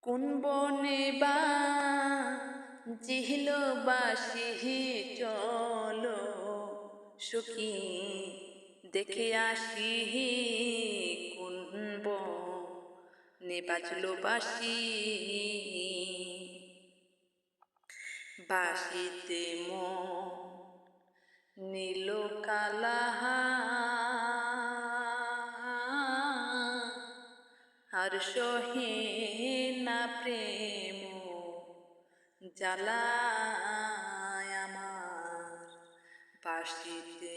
কোন বনে বা জিহিল বাসি চলো সখী দেখে আসি কোন বনে বাজলো বাসি বাসিতে নীল কালা আর সহে না প্রেম জ্বালায় আমার বাসিতে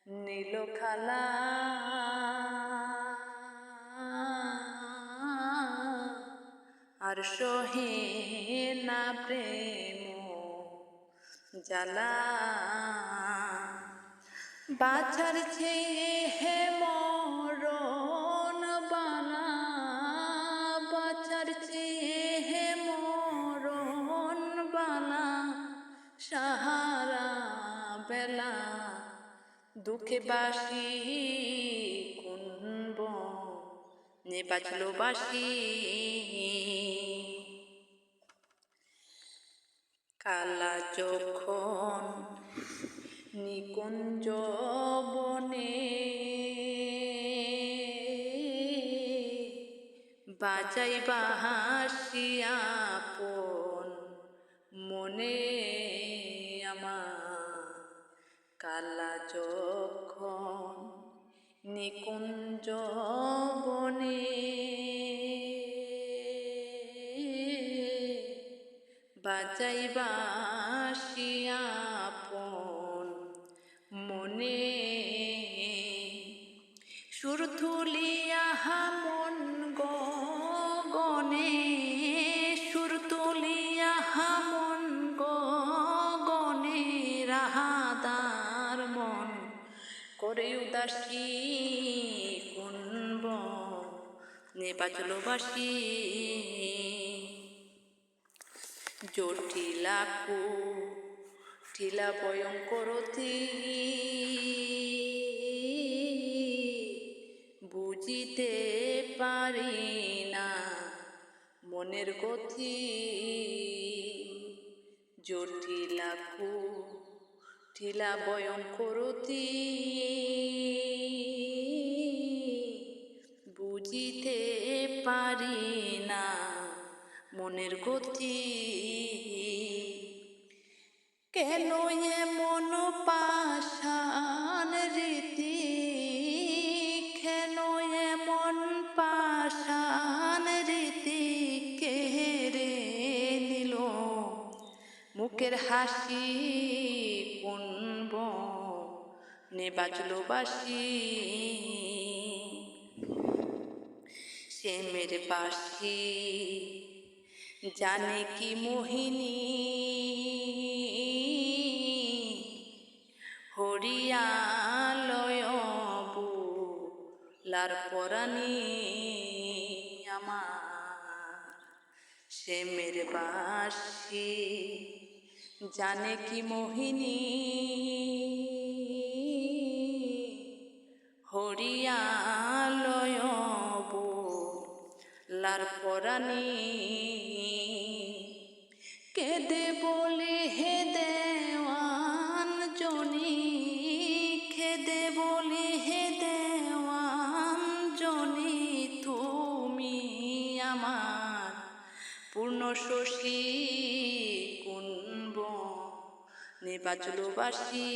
নীল খালা আর সহে না প্রেম জ্বালা বাছার চেয়ে হে মরণ বানা বাছার চেয়ে হে মরণ বানা সাহারা বেলা দুঃখে বাসি কোন বনে বাজলো বাসি কালা যখন নিকুঞ্জ বনে বাজাই বাহাসি আপন মনে আমার কালা যখন নিকুঞ্জ বনে বাজাই বাসি আপন মনে সুর তুলিয়া মন গগনে সুর তুলিয়া মন গগনে রাহাদার মন করে উদাসী কোন বনে বাজলো বাসি জটিলা কুটিলা ভয়ঙ্করতি বুঝিতে পারি না মনের গতি জটিলা কুটিলা ভয়ঙ্করতি বুঝিতে পারি না মনের গতি কেন এমন পাষাণ রীতি কেন এমন পাষাণ রীতি কেড়ে নিল মুখের হাসি কোন বনে বাজলো বাসি শ্যামের বাসি জানে কি মোহিনী হরিয়ালয় বুলার পরাণী আমার শ্যামের বাসি জানে কি মোহিনী হরিয়ালয় বুলার পরাণী কেদে বলে হে দেওয়ান জনি খেদে বলে হে দেওয়ান জনি তুমি আমার পূর্ণ শশী কোন বনে বাজলো বাসি।